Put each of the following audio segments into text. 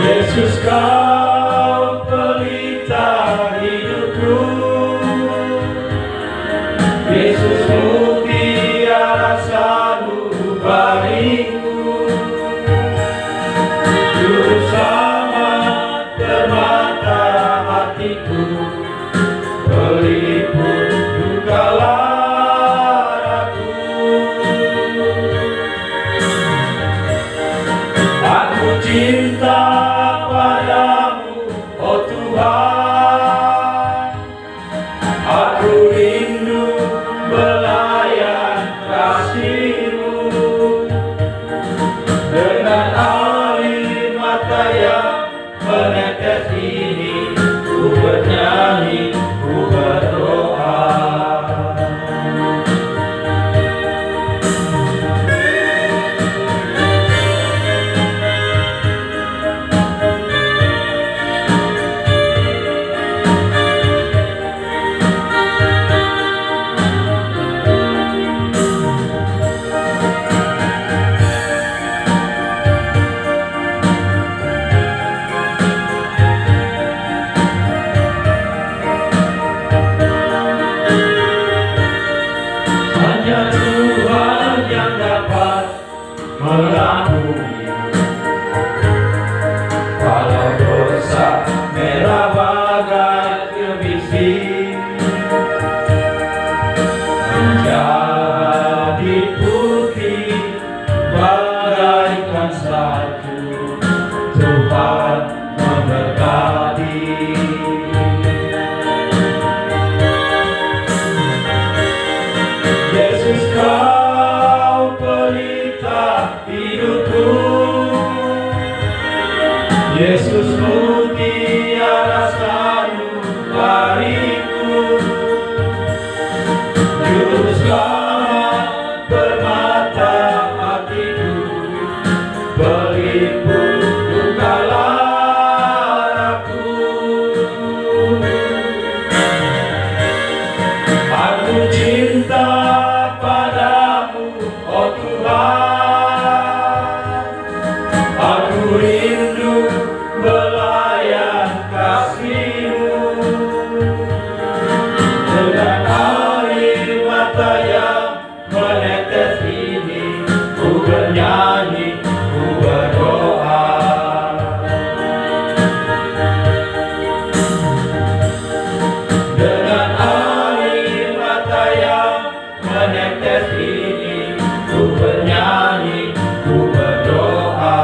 Yesus kau pelita hidupku, Yesus mutiara sanubariku, Juru selamat permata hatiku, pelipur duka laraku. Aku cinta padamu, oh Tuhan. Aku rindu belayan kasih-Mu. Dengan air mata yang menetes ini, ku bernyanyi, ku berdoa. Hanya Tuhan yang dapat mengampuni. Kalau dosa merah bagai gemisin, menjadi putih bagaikan salju, Tuhan memberkati. Yesus kau pelita hidupku, Yesus mutiara sanubariku, Juru selamat permata hatiku, pelipur duka laraku. Aku cinta padamu, oh Tuhan. Aku rindu belayan kasih-Mu. Dengan air mata yang menetes ini, ku bernyanyi, ku berdoa. Dengan air mata yang menetes ini, ku bernyanyi, ku berdoa.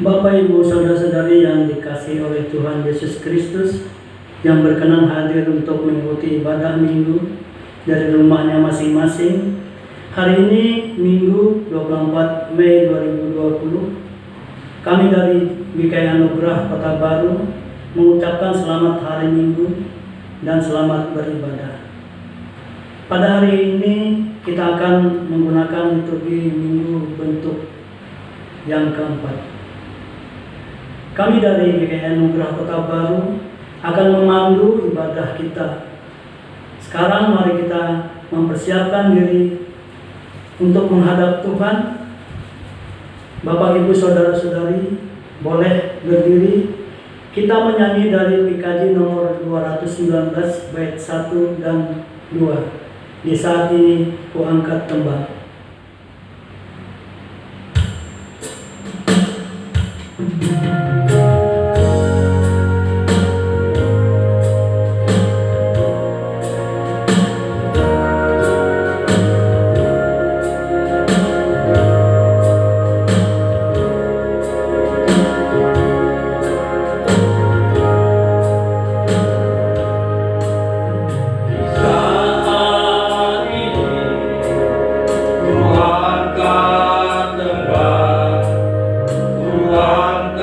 Bapak, Ibu, Saudara-saudari yang dikasihi oleh Tuhan Yesus Kristus, yang berkenan hadir untuk mengikuti ibadah minggu dari rumahnya masing-masing. Hari ini Minggu 24 Mei 2020, kami dari GKI Anugerah Kota Baru mengucapkan selamat hari Minggu dan selamat beribadah. Pada hari ini kita akan menggunakan liturgi Minggu bentuk yang keempat. Kami dari GKI Anugerah Kota Baru akan memandu ibadah kita. Sekarang mari kita mempersiapkan diri untuk menghadap Tuhan. Bapak, Ibu, Saudara-saudari boleh berdiri. Kita menyanyi dari PKJ nomor 219 bait 1 dan 2. Di saat ini ku angkat tembang. Tuhan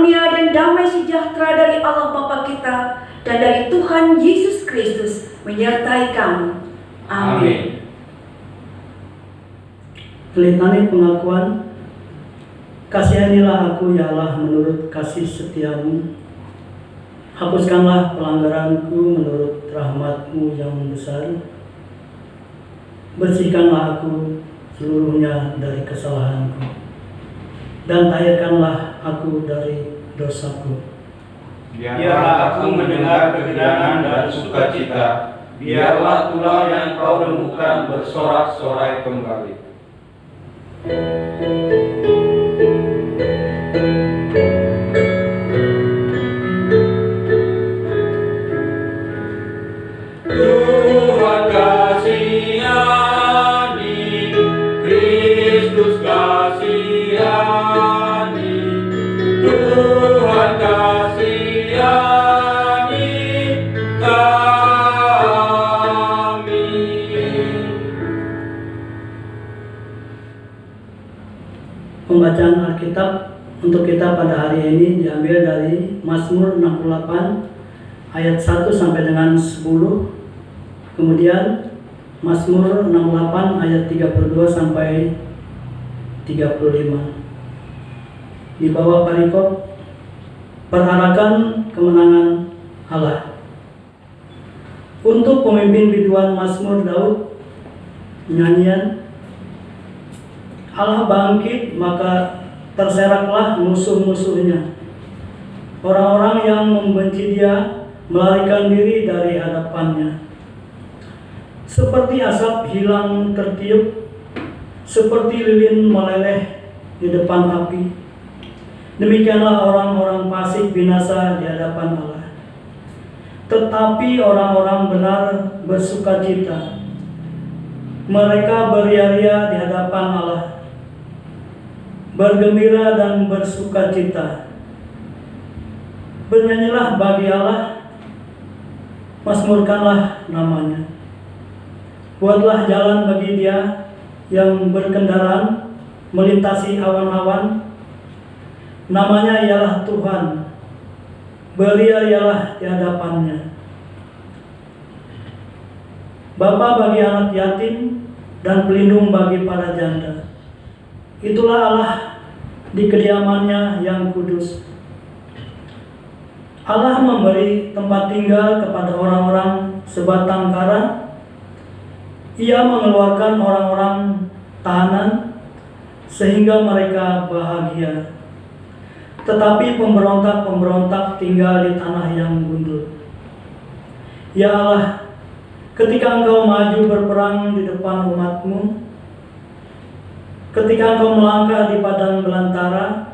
karunia dan damai sejahtera dari Allah Bapa kita dan dari Tuhan Yesus Kristus menyertai kamu. Amin. Pelitani pengakuan, kasihanilah aku ya Allah menurut kasih setiamu. Hapuskanlah pelanggaranku menurut rahmat-Mu yang besar. Bersihkanlah aku seluruhnya dari kesalahanku, dan tahirkanlah aku dari dosaku. Biarlah aku mendengar kehilangan dan sukacita. Biarlah tulang yang kau remukkan bersorak-sorai kembali. Tuhan kasihani, Kristus kasihani, Tuhan kasihani kami. Pembacaan Alkitab untuk kita pada hari ini diambil dari Mazmur 68 ayat 1 sampai dengan 10. Kemudian Mazmur 68 ayat 32 sampai 35. Di bawah parikop, perarakan kemenangan Allah. Untuk pemimpin biduan Mazmur Daud, nyanyian, Allah bangkit maka terseraklah musuh-musuhnya. Orang-orang yang membenci dia melarikan diri dari hadapannya. Seperti asap hilang tertiup, seperti lilin meleleh di depan api, demikianlah orang-orang fasik binasa di hadapan Allah. Tetapi orang-orang benar bersukacita, mereka beria-ria di hadapan Allah, bergembira dan bersukacita. Bernyanyilah bagi Allah, mazmurkanlah namanya. Buatlah jalan bagi dia yang berkendaraan melintasi awan-awan. Namanya ialah Tuhan, beria-rialah di hadapannya. Bapa bagi anak yatim dan pelindung bagi para janda. Itulah Allah di kediamannya yang kudus. Allah memberi tempat tinggal kepada orang-orang sebatang kara. Ia mengeluarkan orang-orang tahanan sehingga mereka bahagia. Tetapi pemberontak-pemberontak tinggal di tanah yang gundul. Ya Allah, ketika Engkau maju berperang di depan umat-Mu, ketika Engkau melangkah di padang belantara,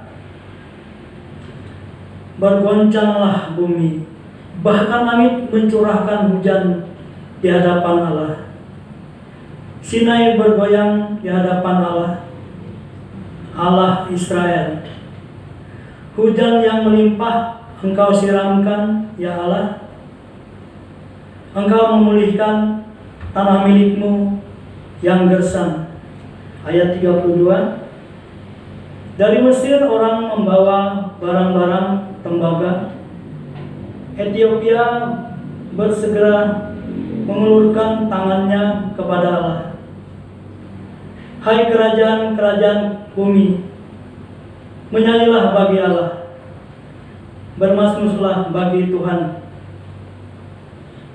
bergoncanglah bumi, bahkan langit mencurahkan hujan di hadapan Allah. Sinai bergoyang di hadapan Allah, Allah Israel. Hujan yang melimpah Engkau siramkan, ya Allah. Engkau memulihkan tanah milik-Mu yang gersang. Ayat 32. Dari Mesir orang membawa barang-barang tembaga. Ethiopia bersegera mengulurkan tangannya kepada Allah. Hai kerajaan-kerajaan bumi, menyanyilah bagi Allah, bermasmurlah bagi Tuhan,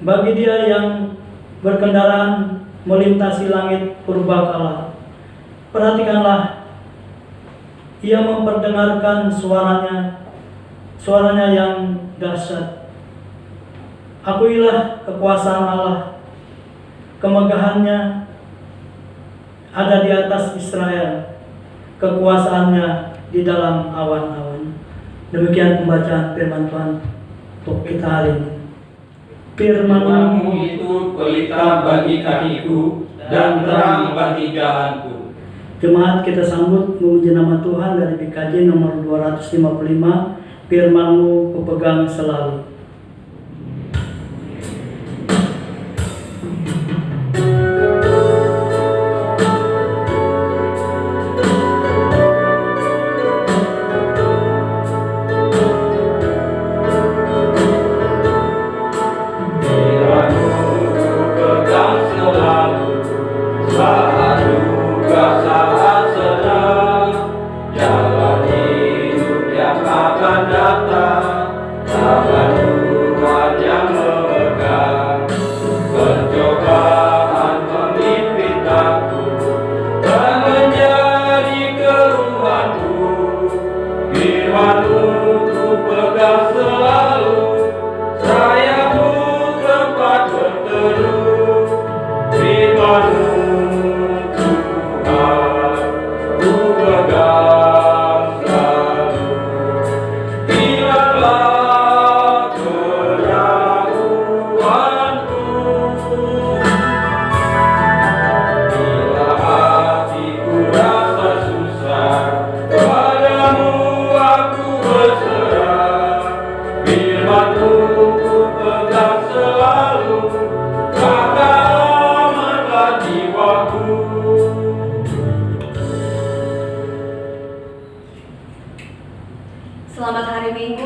bagi Dia yang berkendaraan melintasi langit purbakala. Perhatikanlah, Ia memperdengarkan suaranya yang dahsyat. Akuilah kekuasaan Allah, kemegahannya ada di atas Israel, kekuasaannya di dalam awan-awan. Demikian pembacaan firman Tuhan untuk kita hari ini. Firman-Mu itu pelita bagi kakiku dan terang bagi jalanku. Jemaat, kita sambut memuji nama Tuhan dari PKJ nomor 255. Firman-Mu kupegang selalu.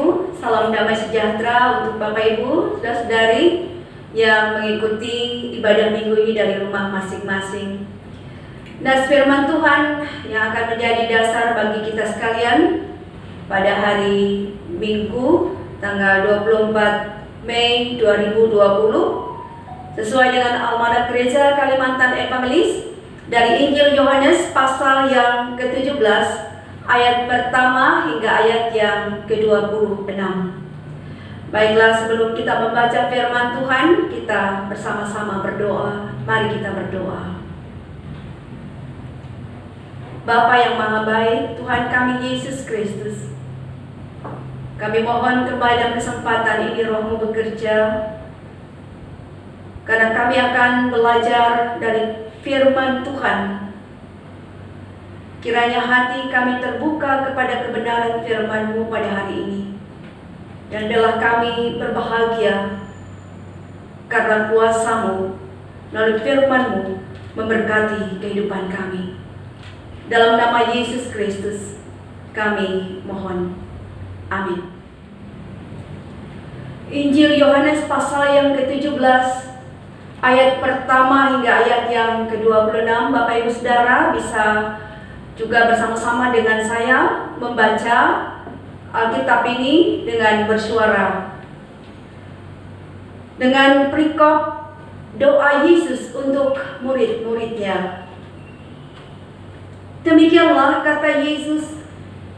Ibu, salam damai sejahtera untuk Bapak Ibu, saudara-saudari yang mengikuti ibadah minggu ini dari rumah masing-masing. Nas firman Tuhan yang akan menjadi dasar bagi kita sekalian pada hari Minggu tanggal 24 Mei 2020 sesuai dengan Almanak Gereja Kalimantan Evangelis dari Injil Yohanes pasal yang ke-17 ayat pertama hingga ayat yang ke-26. Baiklah, sebelum kita membaca firman Tuhan, kita bersama-sama berdoa. Mari kita berdoa. Bapa yang Maha Baik, Tuhan kami Yesus Kristus, kami mohon kepada kesempatan ini Roh-Mu bekerja, karena kami akan belajar dari firman Tuhan. Kiranya hati kami terbuka kepada kebenaran firman-Mu pada hari ini. Dan adalah kami berbahagia karena kuasa-Mu melalui firman-Mu memberkati kehidupan kami. Dalam nama Yesus Kristus kami mohon. Amin. Injil Yohanes pasal yang ke-17 ayat pertama hingga ayat yang ke-26. Bapak Ibu Saudara bisa juga bersama-sama dengan saya membaca Alkitab ini dengan bersuara. Dengan perikop doa Yesus untuk murid-muridnya. Demikianlah kata Yesus,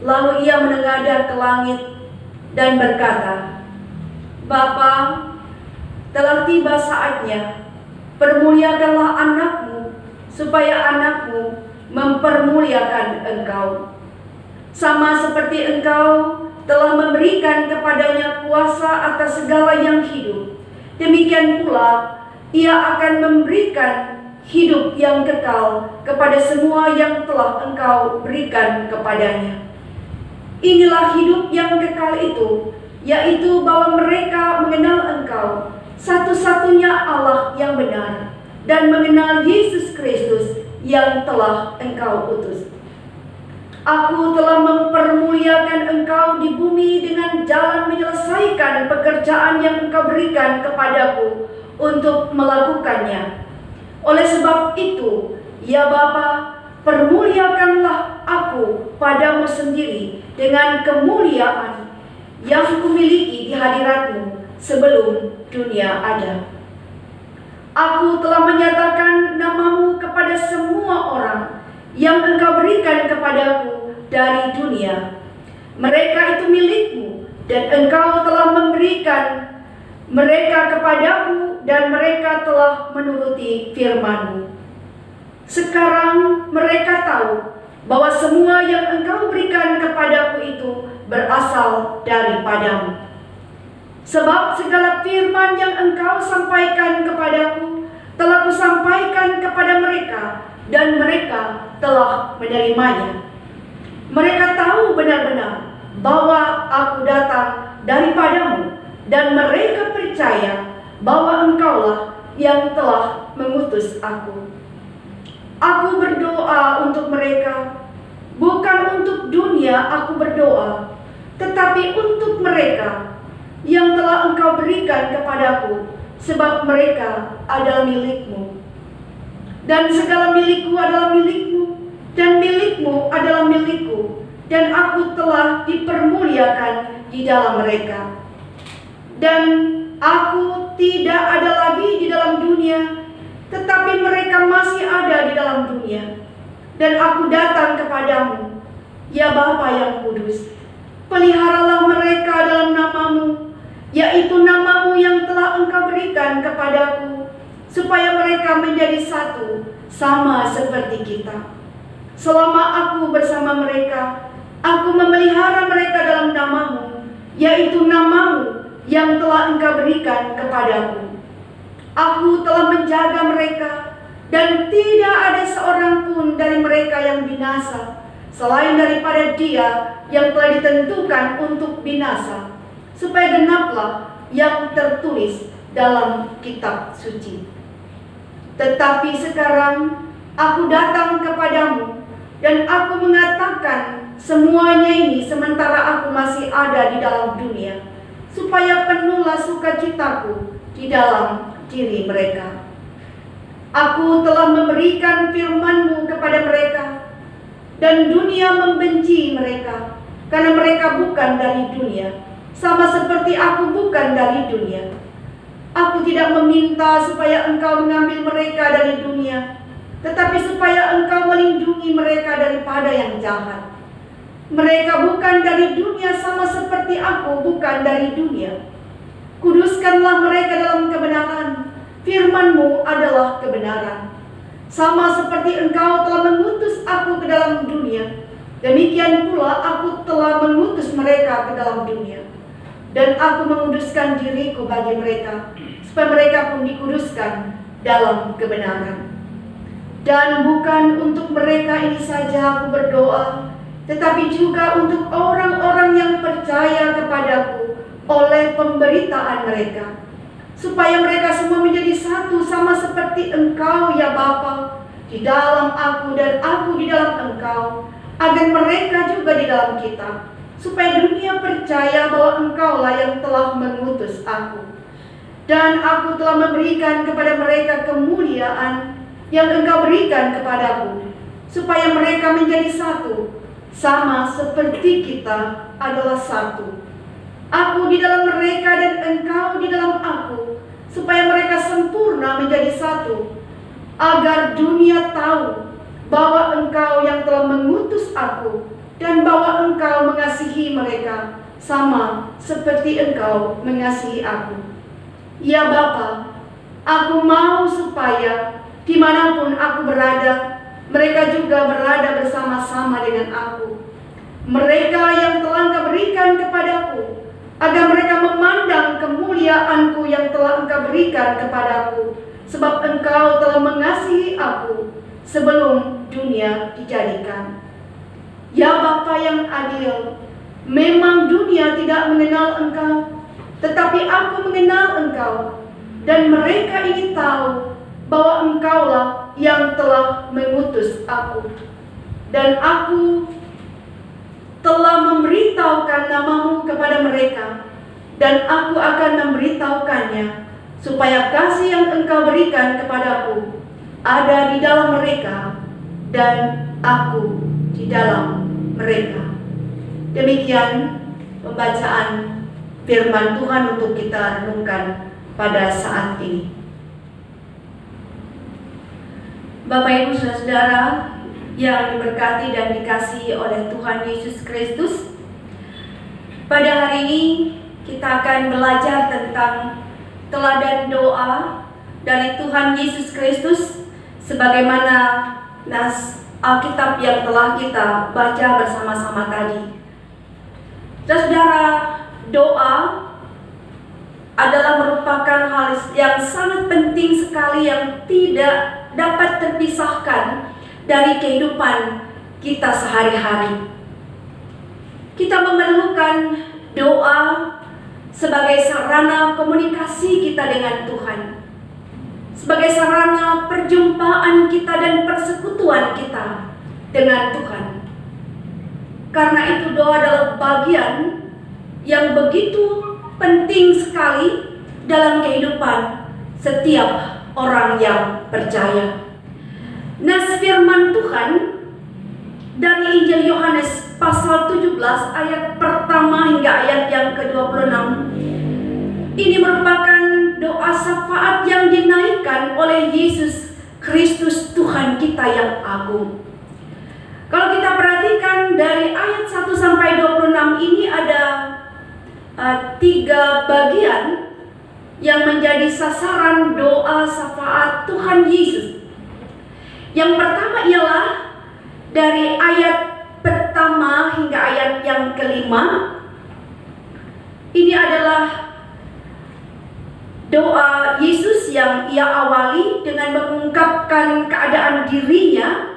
lalu ia menengadah ke langit dan berkata, Bapa, telah tiba saatnya, permuliakanlah anakmu, supaya anakmu mempermuliakan engkau. Sama seperti engkau telah memberikan kepadanya kuasa atas segala yang hidup, demikian pula ia akan memberikan hidup yang kekal kepada semua yang telah engkau berikan kepadanya. Inilah hidup yang kekal itu, yaitu bahwa mereka mengenal engkau, satu-satunya Allah yang benar, dan mengenal Yesus Kristus yang telah engkau utus. Aku telah mempermuliakan engkau di bumi dengan jalan menyelesaikan pekerjaan yang engkau berikan kepadaku untuk melakukannya. Oleh sebab itu, ya Bapa, permuliakanlah aku padamu sendiri dengan kemuliaan yang kumiliki di hadiratmu sebelum dunia ada. Aku telah menyatakan namamu kepada semua orang yang engkau berikan kepadaku dari dunia. Mereka itu milikmu, dan engkau telah memberikan mereka kepadaku, dan mereka telah menuruti firman-Mu. Sekarang mereka tahu bahwa semua yang engkau berikan kepadaku itu berasal daripadamu. Sebab segala firman yang engkau sampaikan kepadaku telah kusampaikan kepada mereka, dan mereka telah menerimanya. Mereka tahu benar-benar bahwa aku datang daripadamu, dan mereka percaya bahwa engkaulah yang telah mengutus aku. Aku berdoa untuk mereka, bukan untuk dunia aku berdoa, tetapi untuk mereka yang telah engkau berikan kepadaku, sebab mereka adalah milikmu. Dan segala milikku adalah milikmu, dan milikmu adalah milikku, dan aku telah dipermuliakan di dalam mereka. Dan aku tidak ada lagi di dalam dunia, tetapi mereka masih ada di dalam dunia. Dan aku datang kepadamu, ya Bapa yang kudus, peliharalah mereka dalam namamu, yaitu namamu yang telah engkau berikan kepadaku, supaya mereka menjadi satu, sama seperti kita. Selama aku bersama mereka, aku memelihara mereka dalam namamu, yaitu namamu yang telah engkau berikan kepadaku. Aku telah menjaga mereka, dan tidak ada seorang pun dari mereka yang binasa, selain daripada dia yang telah ditentukan untuk binasa, supaya genaplah yang tertulis dalam kitab suci. Tetapi sekarang aku datang kepadamu, dan aku mengatakan semuanya ini sementara aku masih ada di dalam dunia, supaya penuhlah sukacitaku di dalam diri mereka. Aku telah memberikan firman-Mu kepada mereka, dan dunia membenci mereka, karena mereka bukan dari dunia, sama seperti aku bukan dari dunia. Aku tidak meminta supaya Engkau mengambil mereka dari dunia, tetapi supaya Engkau melindungi mereka daripada yang jahat. Mereka bukan dari dunia sama seperti aku bukan dari dunia. Kuduskanlah mereka dalam kebenaran. Firman-Mu adalah kebenaran. Sama seperti Engkau telah mengutus aku ke dalam dunia, demikian pula aku telah mengutus mereka ke dalam dunia. Dan aku menguduskan diriku bagi mereka, supaya mereka pun dikuduskan dalam kebenaran. Dan bukan untuk mereka ini saja aku berdoa, tetapi juga untuk orang-orang yang percaya kepadaku oleh pemberitaan mereka, supaya mereka semua menjadi satu sama seperti Engkau ya Bapa di dalam aku dan aku di dalam Engkau, agar mereka juga di dalam kita, supaya dunia percaya bahwa Engkaulah yang telah mengutus aku. Dan aku telah memberikan kepada mereka kemuliaan yang Engkau berikan kepadaku, supaya mereka menjadi satu, sama seperti kita adalah satu. Aku di dalam mereka dan Engkau di dalam aku, supaya mereka sempurna menjadi satu, agar dunia tahu bahwa Engkau yang telah mengutus aku, dan bahwa Engkau mengasihi mereka sama seperti Engkau mengasihi aku. Ya Bapa, aku mau supaya dimanapun aku berada, mereka juga berada bersama-sama dengan aku. Mereka yang telah Engkau berikan kepadaku, agar mereka memandang kemuliaanku yang telah Engkau berikan kepadaku, sebab Engkau telah mengasihi aku sebelum dunia dijadikan. Ya Bapa yang adil, memang dunia tidak mengenal Engkau, tetapi aku mengenal Engkau, dan mereka ini tahu bahwa Engkaulah yang telah mengutus aku. Dan aku telah memberitahukan nama-Mu kepada mereka, dan aku akan memberitahukannya, supaya kasih yang Engkau berikan kepadaku ada di dalam mereka, dan aku di dalam mereka. Demikian pembacaan firman Tuhan untuk kita renungkan pada saat ini. Bapak Ibu Saudara yang diberkati dan dikasihi oleh Tuhan Yesus Kristus, pada hari ini kita akan belajar tentang teladan doa dari Tuhan Yesus Kristus, sebagaimana nas Alkitab yang telah kita baca bersama-sama tadi. Saudara, doa adalah merupakan hal yang sangat penting sekali, yang tidak dapat terpisahkan dari kehidupan kita sehari-hari. Kita memerlukan doa sebagai sarana komunikasi kita dengan Tuhan, sebagai sarana perjumpaan kita dan persekutuan kita dengan Tuhan. Karena itu doa adalah bagian yang begitu penting sekali dalam kehidupan setiap orang yang percaya. Nas firman Tuhan dari Injil Yohanes pasal 17 ayat pertama hingga ayat yang ke-26. Ini merupakan doa syafaat yang dinaikkan oleh Yesus Kristus Tuhan kita yang agung. Kalau kita perhatikan dari ayat 1 sampai 26 ini ada 3 bagian yang menjadi sasaran doa syafaat Tuhan Yesus. Yang pertama ialah dari ayat pertama hingga ayat yang kelima. Ini adalah doa Yesus yang ia awali dengan mengungkapkan keadaan dirinya,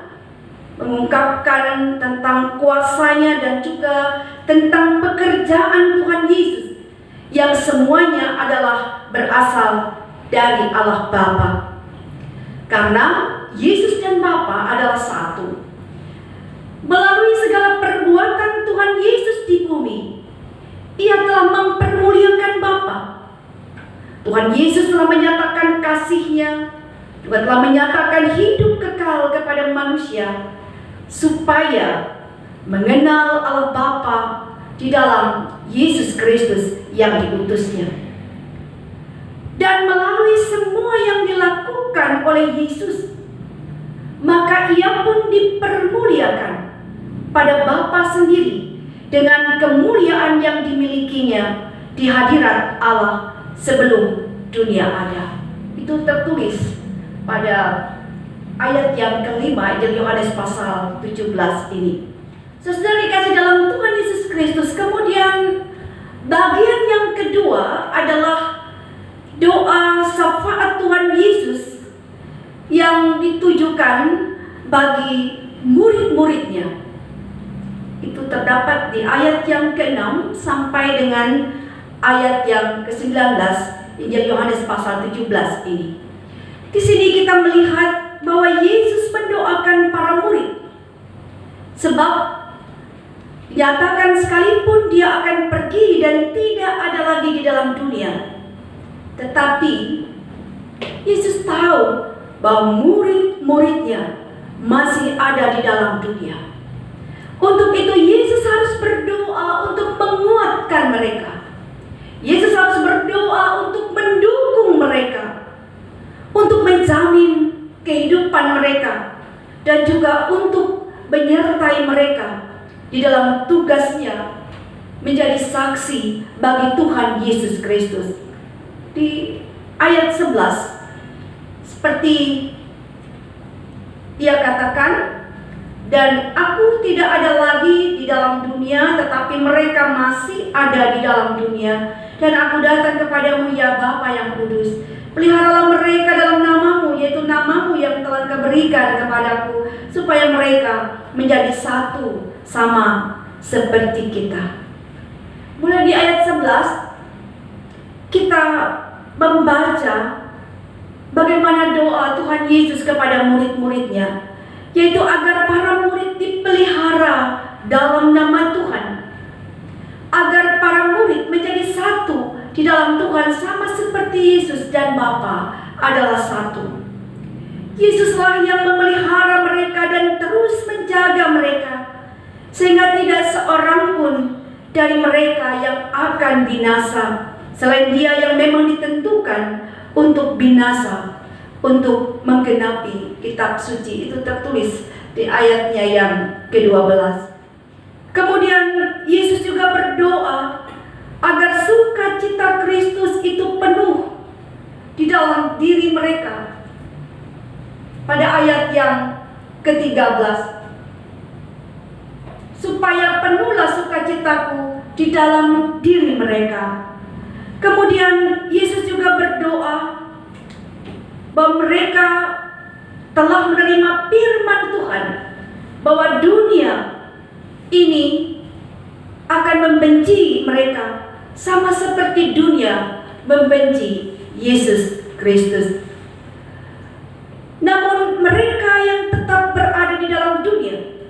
mengungkapkan tentang kuasanya dan juga tentang pekerjaan Tuhan Yesus, yang semuanya adalah berasal dari Allah Bapa. Karena Yesus dan Bapa adalah satu. Melalui segala perbuatan Tuhan Yesus di bumi, Ia telah mempermuliakan Bapa. Tuhan Yesus telah menyatakan kasih-Nya, juga telah menyatakan hidup kekal kepada manusia, supaya mengenal Allah Bapa di dalam Yesus Kristus yang diutusnya. Dan melalui semua yang dilakukan oleh Yesus, maka Ia pun dipermuliakan pada Bapa sendiri dengan kemuliaan yang dimilikinya di hadirat Allah sebelum dunia ada. Itu tertulis pada ayat yang kelima Injil Yohanes pasal 17 ini. Saudara dikasih dalam Tuhan Yesus Kristus. Kemudian bagian yang kedua adalah doa syafaat Tuhan Yesus yang ditujukan bagi murid-muridnya. Itu terdapat di ayat yang ke-6 sampai dengan ayat yang ke-19 Injil Yohanes pasal 17 ini. Di sini kita melihat bahwa Yesus mendoakan para murid, sebab nyatakan sekalipun Dia akan pergi dan tidak ada lagi di dalam dunia, tetapi Yesus tahu bahwa murid-muridnya masih ada di dalam dunia. Untuk itu Yesus harus berdoa untuk menguatkan mereka. Yesus harus berdoa untuk mendukung mereka, untuk menjamin kehidupan mereka, dan juga untuk menyertai mereka di dalam tugasnya menjadi saksi bagi Tuhan Yesus Kristus. Di ayat 11 seperti Ia katakan, dan aku tidak ada lagi di dalam dunia, tetapi mereka masih ada di dalam dunia, dan aku datang kepadamu ya Bapa yang kudus. Peliharalah mereka dalam namamu, yaitu namamu yang telah Kau berikan kepadaku, supaya mereka menjadi satu sama seperti kita. Mulai di ayat 11 kita membaca bagaimana doa Tuhan Yesus kepada murid-muridnya, yaitu agar para murid dipelihara dalam nama Tuhan, agar para murid menjadi satu di dalam Tuhan sama seperti Yesus dan Bapa adalah satu. Yesuslah yang memelihara mereka dan terus menjaga mereka, sehingga tidak seorang pun dari mereka yang akan binasa, selain Dia yang memang ditentukan untuk binasa, untuk menggenapi kitab suci. Itu tertulis di ayatnya yang ke-12. Kemudian Yesus juga berdoa agar sukacita Kristus itu penuh di dalam diri mereka. Pada ayat yang ke-13, supaya penuhlah sukacitaku di dalam diri mereka. Kemudian Yesus juga berdoa bahwa mereka telah menerima firman Tuhan, bahwa dunia ini akan membenci mereka sama seperti dunia membenci Yesus Kristus. Namun mereka yang tetap berada di dalam dunia,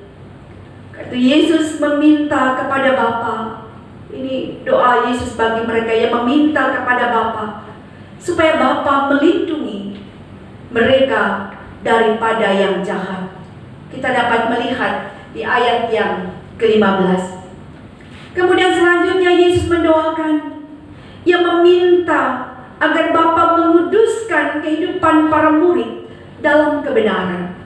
kata Yesus meminta kepada Bapa. Ini doa Yesus bagi mereka yang meminta kepada Bapa, supaya Bapa melindungi mereka daripada yang jahat. Kita dapat melihat di ayat yang ke-15. Kemudian selanjutnya Yesus mendoakan, Ia meminta agar Bapa menguduskan kehidupan para murid dalam kebenaran,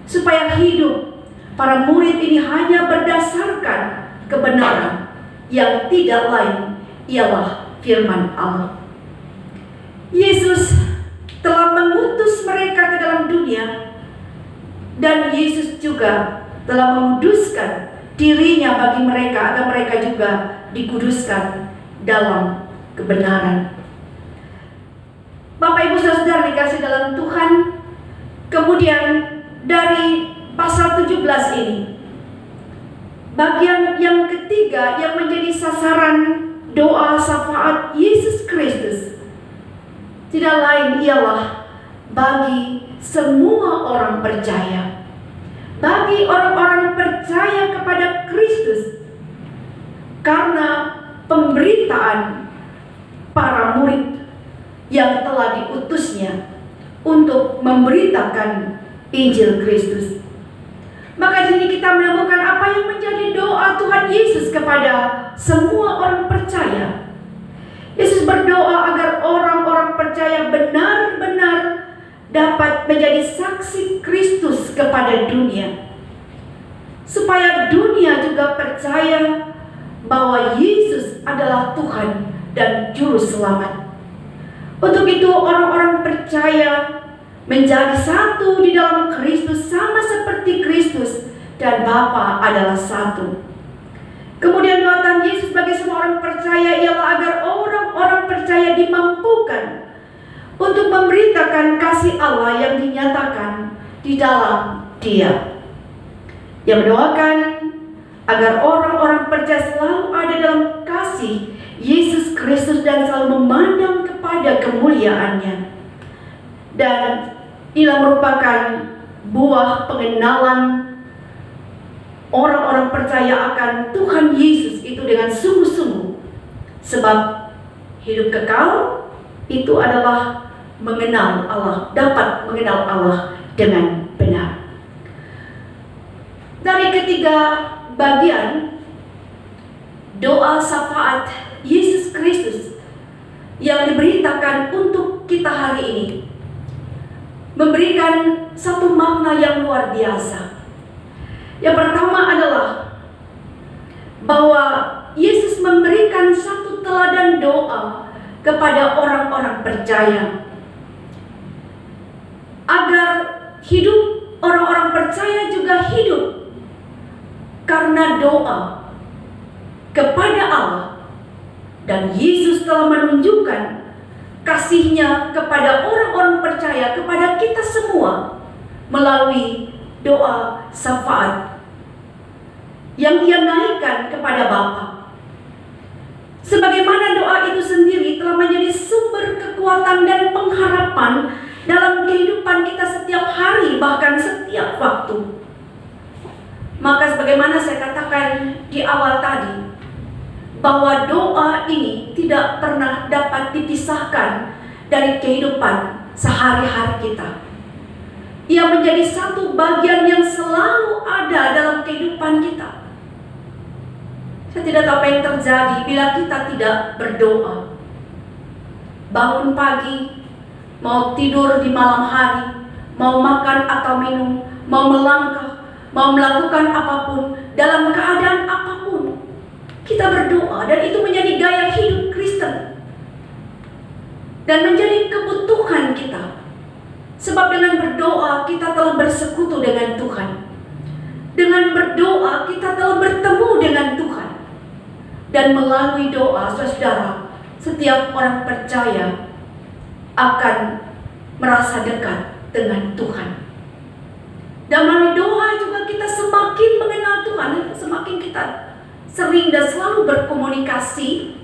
supaya hidup para murid ini hanya berdasarkan kebenaran yang tidak lain ialah firman Allah. Yesus telah mengutus mereka ke dalam dunia, dan Yesus juga telah menguduskan dirinya bagi mereka, agar mereka juga dikuduskan dalam kebenaran. Bapak Ibu Saudara dikasih dalam Tuhan, kemudian dari pasal 17 ini, bagian yang ketiga yang menjadi sasaran doa syafaat Yesus Kristus tidak lain ialah bagi semua orang percaya, bagi orang-orang percaya kepada Kristus karena pemberitaan para murid yang telah diutusnya untuk memberitakan Injil Kristus. Maka di sini kita menemukan apa yang menjadi doa Tuhan Yesus kepada semua orang percaya. Yesus berdoa agar orang-orang percaya benar-benar dapat menjadi saksi Kristus kepada dunia, supaya dunia juga percaya bahwa Yesus adalah Tuhan dan Juru Selamat. Untuk itu orang-orang percaya menjadi satu di dalam Kristus, sama seperti Kristus dan Bapa adalah satu. Kemudian doa Tuhan Yesus bagi semua orang percaya ialah agar orang-orang percaya dimampukan untuk memberitakan kasih Allah yang dinyatakan di dalam Dia. Yang mendoakan agar orang-orang percaya selalu ada dalam kasih Yesus Kristus dan selalu memandang kepada kemuliaan-Nya. Dan inilah merupakan buah pengenalan orang-orang percaya akan Tuhan Yesus itu dengan sungguh-sungguh. Sebab hidup kekal itu adalah mengenal Allah, dapat mengenal Allah dengan benar. Dari ketiga bagian doa syafaat Yesus Kristus yang diberitakan untuk kita hari ini memberikan satu makna yang luar biasa. Yang pertama adalah bahwa Yesus memberikan satu teladan doa kepada orang-orang percaya agar hidup orang-orang percaya juga hidup karena doa kepada Allah. Dan Yesus telah menunjukkan kasih-Nya kepada orang-orang percaya, kepada kita semua melalui doa syafaat yang Ia naikkan kepada Bapa. Sebagaimana doa itu sendiri telah menjadi sumber kekuatan dan pengharapan dalam kehidupan kita setiap hari, bahkan setiap waktu. Maka sebagaimana saya katakan di awal tadi, bahwa doa ini tidak pernah dapat dipisahkan dari kehidupan sehari-hari kita. Ia menjadi satu bagian yang selalu ada dalam kehidupan kita. Saya tidak tahu apa yang terjadi bila kita tidak berdoa. Bangun pagi, mau tidur di malam hari, mau makan atau minum, mau melangkah, mau melakukan apapun, dalam keadaan apapun, kita berdoa, dan itu menjadi gaya hidup Kristen dan menjadi kebutuhan kita. Sebab dengan berdoa kita telah bersekutu dengan Tuhan. Dengan berdoa kita telah bertemu dengan Tuhan. Dan melalui doa, saudara, setiap orang percaya akan merasa dekat dengan Tuhan. Dan melalui doa juga kita semakin mengenal Tuhan. Semakin kita sering dan selalu berkomunikasi,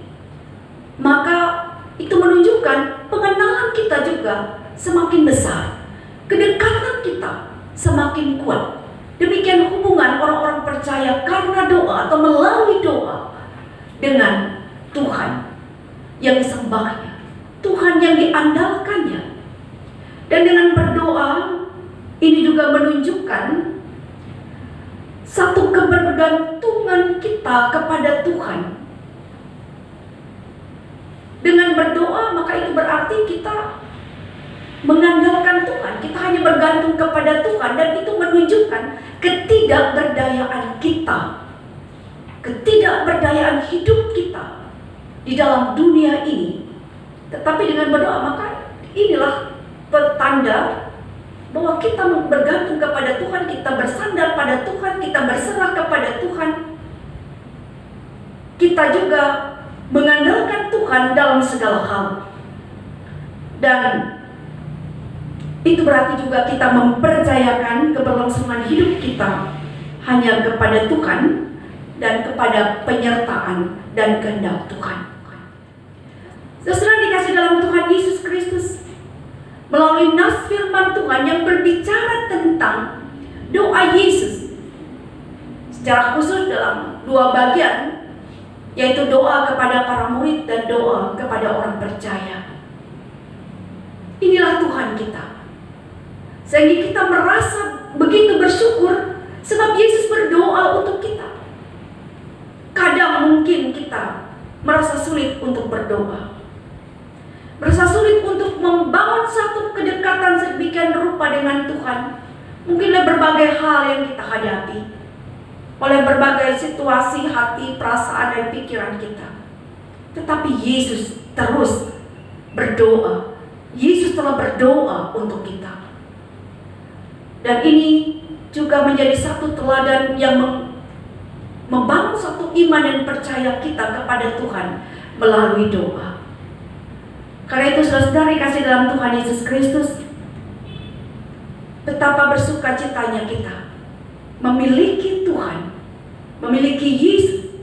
maka itu menunjukkan pengenalan kita juga semakin besar, kedekatan kita semakin kuat. Demikian hubungan orang-orang percaya karena doa atau melalui doa dengan Tuhan yang disembahnya, Tuhan yang diandalkannya. Dan dengan berdoa ini juga menunjukkan satu kebergantungan kita kepada Tuhan. Dengan berdoa maka itu berarti kita mengandalkan Tuhan. Kita hanya bergantung kepada Tuhan, dan itu menunjukkan ketidakberdayaan kita, ketidakberdayaan hidup kita di dalam dunia ini. Tetapi dengan berdoa maka inilah petanda bahwa kita bergantung kepada Tuhan, kita bersandar pada Tuhan, kita berserah kepada Tuhan. Kita juga mengandalkan Tuhan dalam segala hal. Dan itu berarti juga kita mempercayakan keberlangsungan hidup kita hanya kepada Tuhan dan kepada penyertaan dan kehendak Tuhan. Saudara dikasih dalam Tuhan Yesus Kristus, melalui nas firman Tuhan yang berbicara tentang doa Yesus secara khusus dalam dua bagian, yaitu doa kepada para murid dan doa kepada orang percaya. Inilah Tuhan kita, sehingga kita merasa begitu bersyukur sebab Yesus berdoa untuk kita. Kadang mungkin kita merasa sulit untuk berdoa, merasa sulit untuk membangun satu kedekatan sedemikian rupa dengan Tuhan. Mungkin oleh berbagai hal yang kita hadapi, oleh berbagai situasi hati, perasaan, dan pikiran kita. Tetapi Yesus terus berdoa. Yesus telah berdoa untuk kita. Dan ini juga menjadi satu teladan yang membangun satu iman dan percaya kita kepada Tuhan melalui doa. Karena itu saudara kasih dalam Tuhan Yesus Kristus, betapa bersuka citanya kita memiliki Tuhan, memiliki Yesus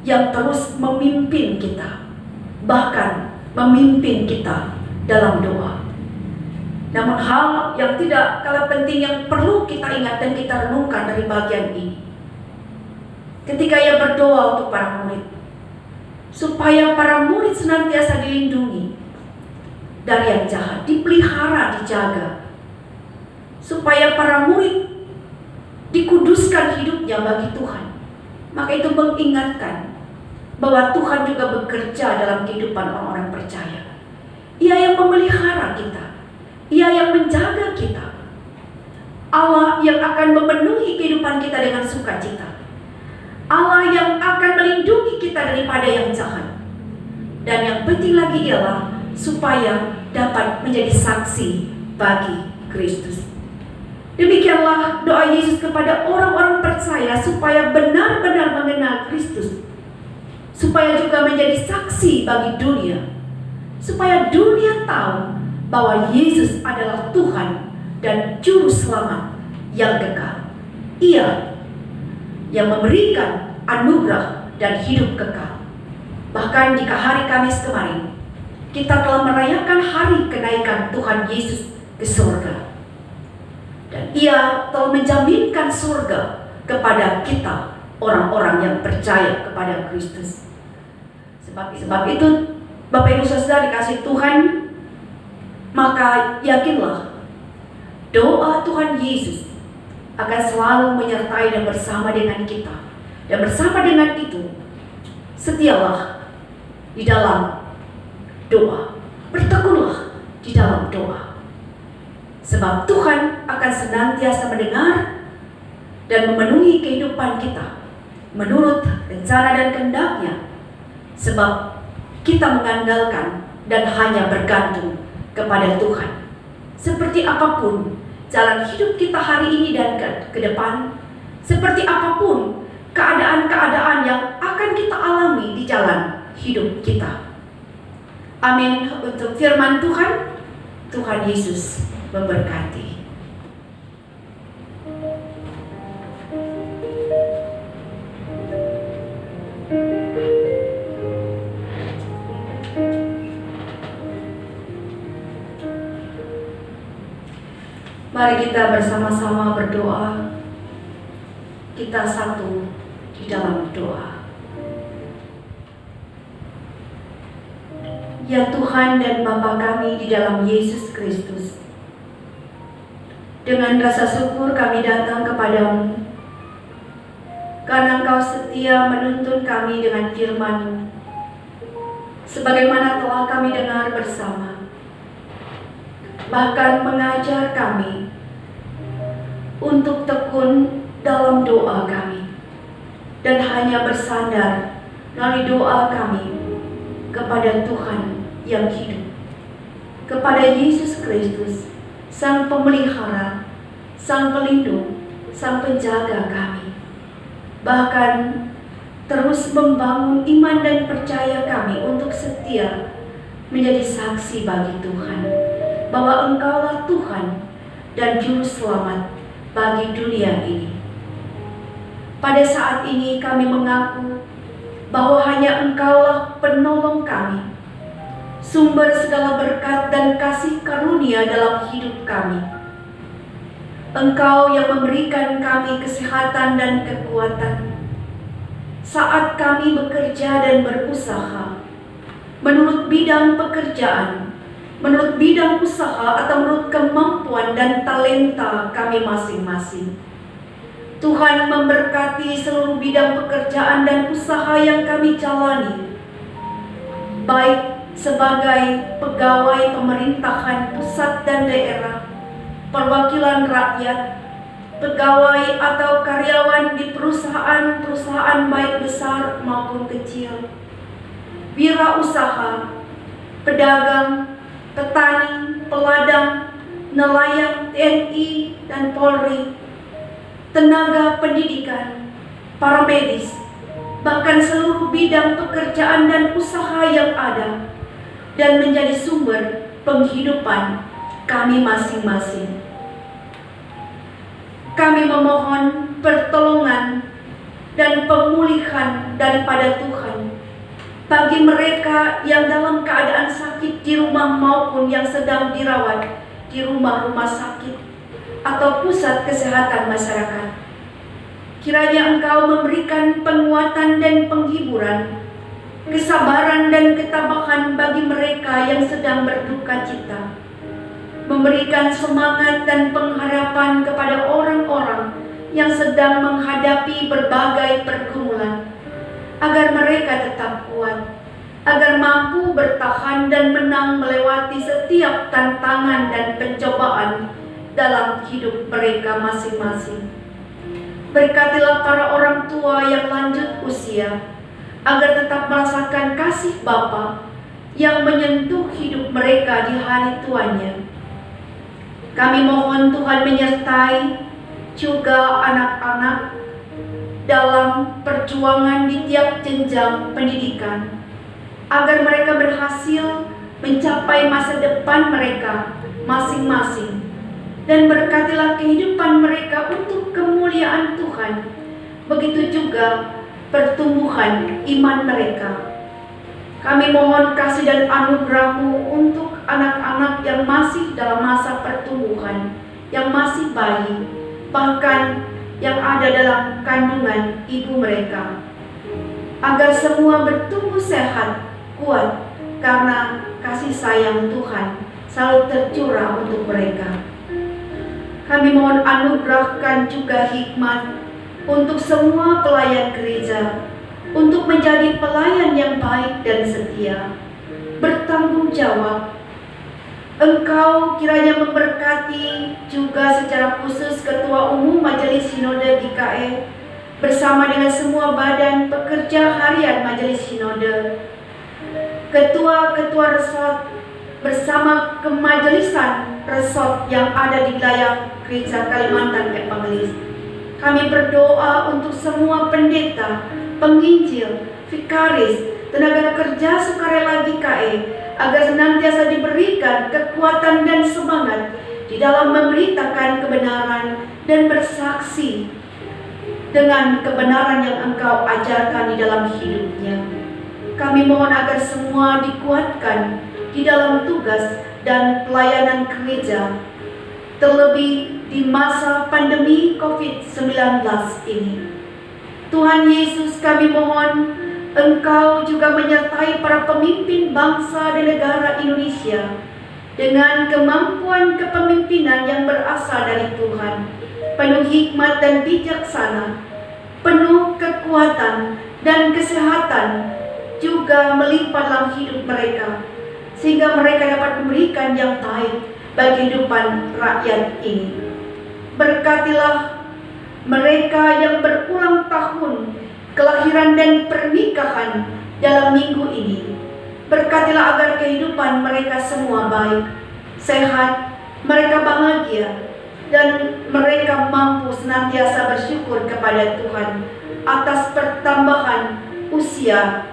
yang terus memimpin kita, bahkan memimpin kita dalam doa. Namun hal yang tidak kalah penting yang perlu kita ingat dan kita renungkan dari bagian ini, ketika ia berdoa untuk para murid, supaya para murid senantiasa dilindungi dari yang jahat, dipelihara, dijaga, supaya para murid dikuduskan hidupnya bagi Tuhan. Maka itu mengingatkan bahwa Tuhan juga bekerja dalam kehidupan orang-orang percaya. Ia yang memelihara kita, Ia yang menjaga kita. Allah yang akan memenuhi kehidupan kita dengan sukacita. Allah yang akan melindungi kita daripada yang jahat. Dan yang penting lagi ialah supaya dapat menjadi saksi bagi Kristus. Demikianlah doa Yesus kepada orang-orang percaya supaya benar-benar mengenal Kristus, supaya juga menjadi saksi bagi dunia, supaya dunia tahu bahwa Yesus adalah Tuhan dan Juru Selamat yang kekal. Ia yang memberikan anugerah dan hidup kekal. Bahkan jika hari Kamis kemarin kita telah merayakan hari kenaikan Tuhan Yesus ke surga, dan Ia telah menjaminkan surga kepada kita, orang-orang yang percaya kepada Kristus. Sebab itu, Bapak Ibu Saudara dikasih Tuhan, maka yakinlah doa Tuhan Yesus akan selalu menyertai dan bersama dengan kita. Dan bersama dengan itu, setialah di dalam doa, bertekunlah di dalam doa. Sebab Tuhan akan senantiasa mendengar dan memenuhi kehidupan kita menurut rencana dan kehendak-Nya. Sebab kita mengandalkan dan hanya bergantung kepada Tuhan. Seperti apapun jalan hidup kita hari ini dan ke depan, seperti apapun keadaan-keadaan yang akan kita alami di jalan hidup kita. Amin. Untuk firman Tuhan, Tuhan Yesus memberkati. Mari kita bersama-sama berdoa. Kita satu di dalam doa. Ya Tuhan dan Bapa kami di dalam Yesus Kristus, dengan rasa syukur kami datang kepadamu, karena Engkau setia menuntun kami dengan firman-Mu, sebagaimana telah kami dengar bersama, bahkan mengajar kami untuk tekun dalam doa kami, dan hanya bersandar melalui doa kami kepada Tuhan yang hidup, kepada Yesus Kristus, Sang Pemelihara, Sang Pelindung, Sang Penjaga kami. Bahkan terus membangun iman dan percaya kami untuk setia menjadi saksi bagi Tuhan, bahwa Engkaulah Tuhan dan Juru Selamat bagi dunia ini. Pada saat ini kami mengaku bahwa hanya Engkaulah penolong kami, sumber segala berkat dan kasih karunia dalam hidup kami. Engkau yang memberikan kami kesehatan dan kekuatan saat kami bekerja dan berusaha, menurut bidang pekerjaan, menurut bidang usaha atau menurut kemampuan dan talenta kami masing-masing. Tuhan memberkati seluruh bidang pekerjaan dan usaha yang kami jalani, baik sebagai pegawai pemerintahan pusat dan daerah, perwakilan rakyat, pegawai atau karyawan di perusahaan-perusahaan baik besar maupun kecil, wirausaha, pedagang, petani, peladang, nelayan, TNI dan Polri, tenaga pendidikan, para medis, bahkan seluruh bidang pekerjaan dan usaha yang ada dan menjadi sumber penghidupan kami masing-masing. Kami memohon pertolongan dan pemulihan daripada Tuhan bagi mereka yang dalam keadaan sakit di rumah maupun yang sedang dirawat di rumah-rumah sakit atau pusat kesehatan masyarakat. Kiranya Engkau memberikan penguatan dan penghiburan, kesabaran dan ketabahan bagi mereka yang sedang berduka cita, memberikan semangat dan pengharapan kepada orang-orang yang sedang menghadapi berbagai pergumulan, agar mereka tetap kuat, agar mampu bertahan dan menang melewati setiap tantangan dan pencobaan dalam hidup mereka masing-masing. Berkatilah para orang tua yang lanjut usia, agar tetap merasakan kasih Bapa yang menyentuh hidup mereka di hari tuanya. Kami mohon Tuhan menyertai juga anak-anak dalam perjuangan di tiap jenjang pendidikan, agar mereka berhasil mencapai masa depan mereka masing-masing, dan berkatilah kehidupan mereka untuk kemuliaan Tuhan. Begitu juga pertumbuhan iman mereka. Kami mohon kasih dan anugerah-Mu untuk anak-anak yang masih dalam masa pertumbuhan, yang masih bayi, bahkan yang ada dalam kandungan ibu mereka, agar semua bertumbuh sehat, kuat, karena kasih sayang Tuhan selalu tercurah untuk mereka. Kami mohon anugerahkan juga hikmat untuk semua pelayan gereja, untuk menjadi pelayan yang baik dan setia, bertanggung jawab. Engkau kiranya memberkati juga secara khusus Ketua Umum Majelis Sinode GKE bersama dengan semua badan pekerja harian Majelis Sinode, ketua-ketua resort bersama kemajelisan resort yang ada di wilayah Gereja Kalimantan Evangelis. Kami berdoa untuk semua pendeta, penginjil, vikaris, tenaga kerja sukarela GKE, agar senantiasa diberikan kekuatan dan semangat di dalam memberitakan kebenaran dan bersaksi dengan kebenaran yang Engkau ajarkan di dalam hidupnya. Kami mohon agar semua dikuatkan di dalam tugas dan pelayanan gereja, terlebih di masa pandemi COVID-19 ini. Tuhan Yesus, kami mohon Engkau juga menyertai para pemimpin bangsa dan negara Indonesia dengan kemampuan kepemimpinan yang berasal dari Tuhan, penuh hikmat dan bijaksana, penuh kekuatan dan kesehatan juga melimpah dalam hidup mereka, sehingga mereka dapat memberikan yang baik bagi kehidupan rakyat ini. Berkatilah mereka yang berulang tahun kelahiran dan pernikahan dalam minggu ini. Berkatilah agar kehidupan mereka semua baik, sehat, mereka bahagia, dan mereka mampu senantiasa bersyukur kepada Tuhan atas pertambahan usia,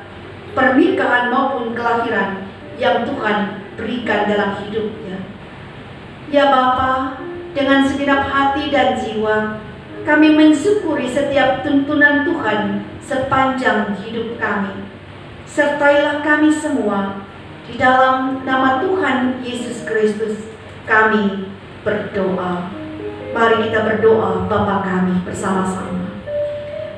pernikahan maupun kelahiran yang Tuhan berikan dalam hidupnya. Ya Bapa, dengan segenap hati dan jiwa, kami mensyukuri setiap tuntunan Tuhan sepanjang hidup kami. Sertailah kami semua, di dalam nama Tuhan Yesus Kristus kami berdoa. Mari kita berdoa Bapa kami bersama-sama.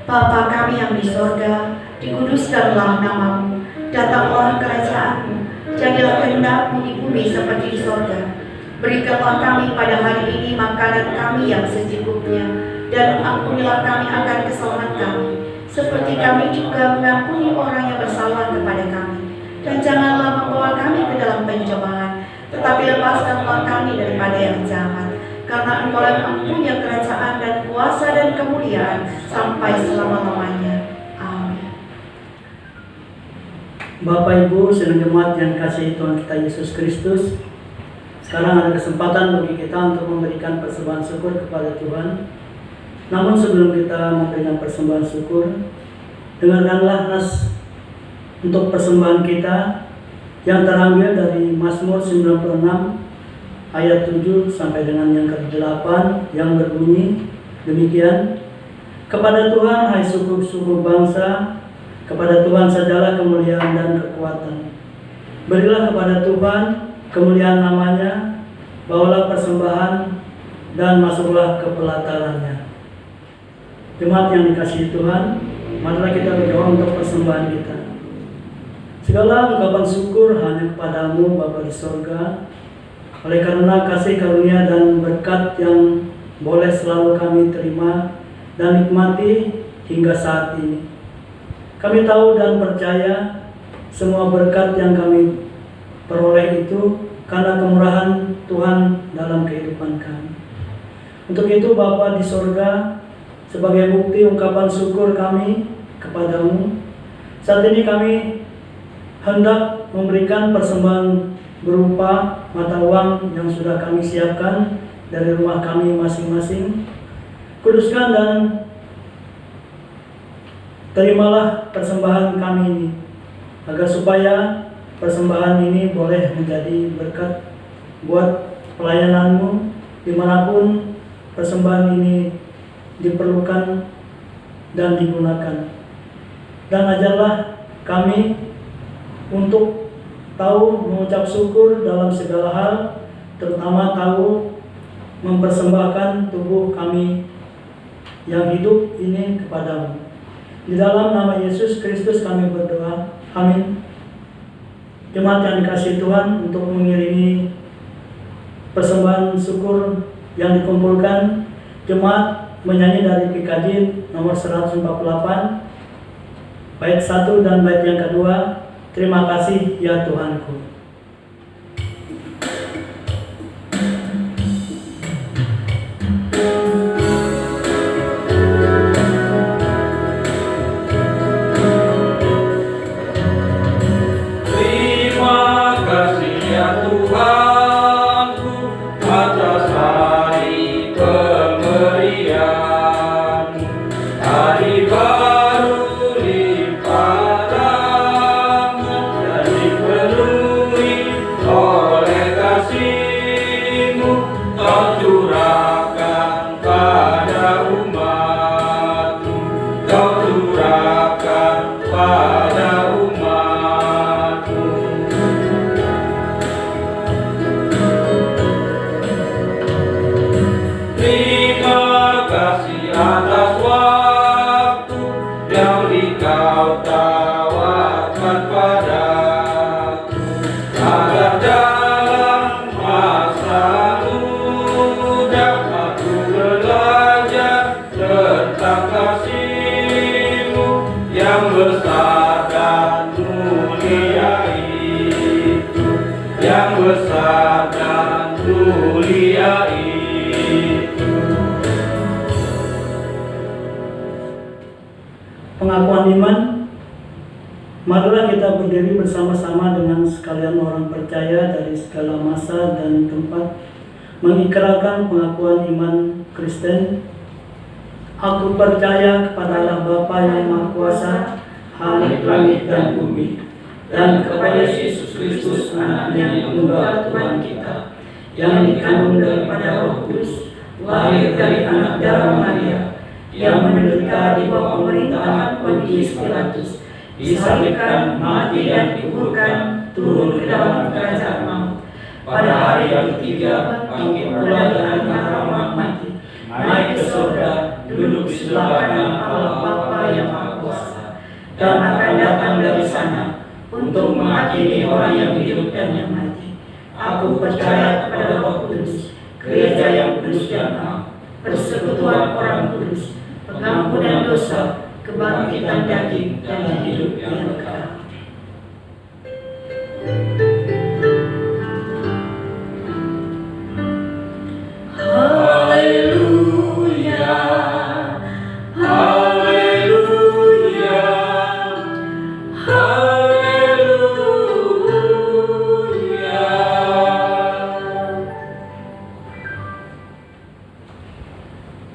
Bapa kami yang di sorga, dikuduskanlah namamu, datanglah kerajaanmu, jadilah kehendak-Mu di bumi seperti di sorga. Berikanlah kami pada hari ini makanan kami yang secukupnya, dan ampunilah kami akan kesalahan kami, seperti kami juga mengampuni orang yang bersalah kepada kami. Dan janganlah membawa kami ke dalam pencobaan, tetapi lepaskanlah kami daripada yang jahat. Karena Engkau yang mempunyai kerajaan dan kuasa dan kemuliaan sampai selama-lamanya. Amin. Bapak Ibu, sedang jemaat yang kasih Tuhan kita Yesus Kristus, sekarang ada kesempatan bagi kita untuk memberikan persembahan syukur kepada Tuhan. Namun sebelum kita memberikan persembahan syukur, dengarkanlah nas untuk persembahan kita yang terambil dari Mazmur 96 ayat 7 sampai dengan yang ke-8 yang berbunyi demikian. Kepada Tuhan hai suku-suku bangsa, kepada Tuhan segala kemuliaan dan kekuatan. Berilah kepada Tuhan kemuliaan namanya, bawalah persembahan dan masuklah ke pelatarannya. Jemaat yang dikasihi Tuhan, marilah kita berdoa untuk persembahan kita. Segala ungkapan syukur hanya kepadamu Bapa di sorga, oleh karena kasih karunia dan berkat yang boleh selalu kami terima dan nikmati hingga saat ini. Kami tahu dan percaya semua berkat yang kami peroleh itu karena kemurahan Tuhan dalam kehidupan kami. Untuk itu Bapa di sorga, sebagai bukti ungkapan syukur kami kepadamu, saat ini kami hendak memberikan persembahan berupa mata uang yang sudah kami siapkan dari rumah kami masing-masing. Kuduskan dan terimalah persembahan kami ini, agar supaya persembahan ini boleh menjadi berkat buat pelayananmu dimanapun persembahan ini diperlukan dan digunakan. Dan ajarlah kami untuk tahu mengucap syukur dalam segala hal, terutama tahu mempersembahkan tubuh kami yang hidup ini kepadamu. Di dalam nama Yesus Kristus kami berdoa. Amin. Jemaat yang dikasihi Tuhan, untuk mengiringi persembahan syukur yang dikumpulkan, jemaat menyanyi dari PKJ nomor 148 bait 1 dan bait yang kedua. Terima kasih ya Tuhanku. Terima kasih ya Tuhanku atas hari pemberian, hari baru lipat dan dipenuhi oleh kasih-Mu. Kau curahkan pada umat-Mu, Kau curahkan pada umat-Mu. Terima kasih atas waktu yang Dikau tawarkan padaku, agar dalam masa muda aku belajar tentang kasih-Mu yang besar dan mulia itu, yang besar dan mulia itu. Pengakuan iman. Marilah kita berdiri bersama-sama dengan sekalian orang percaya dari segala masa dan tempat, mengikrarkan pengakuan iman Kristen. Aku percaya kepada Allah Bapa yang Maha Kuasa, Khalik langit dan bumi, dan kepada Yesus Kristus Anaknya yang tunggal Tuhan kita, yang dikandung daripada Roh Kudus, lahir dari anak darah Maria, yang menderita di bawah pemerintahan Pontius Pilatus, disalibkan, mati dan dikuburkan, turun ke dalam kerajaan maut. Pada hari yang ketiga bangkit pula dari antara orang mati, Aku percaya kepada Roh Kudus, gereja yang kudus dan am, persekutuan orang kudus, pengampunan dosa, kebangkitan daging, dan hidup yang kekal. Haleluya, haleluya, haleluya.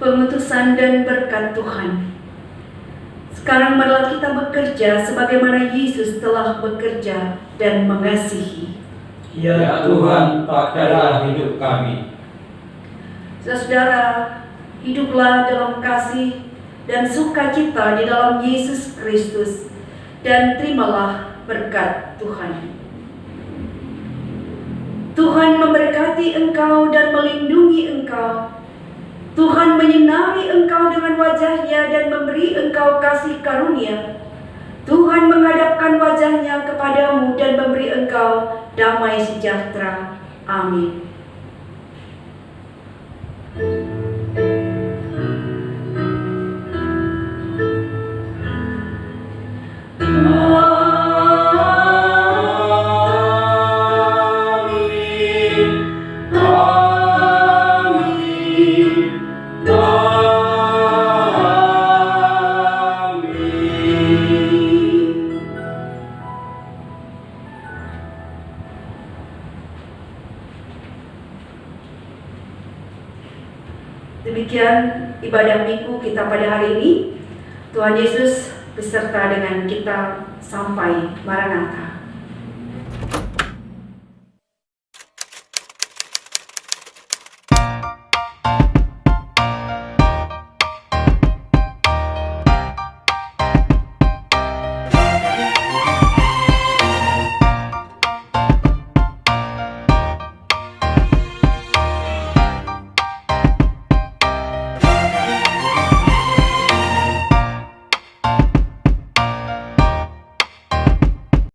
Pengutusan dan berkat Tuhan. Sekarang marilah kita bekerja sebagaimana Yesus telah bekerja dan mengasihi. Ya Tuhan, pakailah hidup kami. Saudara, hiduplah dalam kasih dan sukacita di dalam Yesus Kristus, dan terimalah berkat Tuhan. Tuhan memberkati engkau dan melindungi engkau. Tuhan menyinari engkau dengan wajah-Nya dan memberi engkau kasih karunia. Tuhan menghadapkan wajah-Nya kepadamu dan memberi engkau damai sejahtera. Amin. Demikian ibadah minggu kita pada hari ini. Tuhan Yesus beserta dengan kita sampai Maranatha.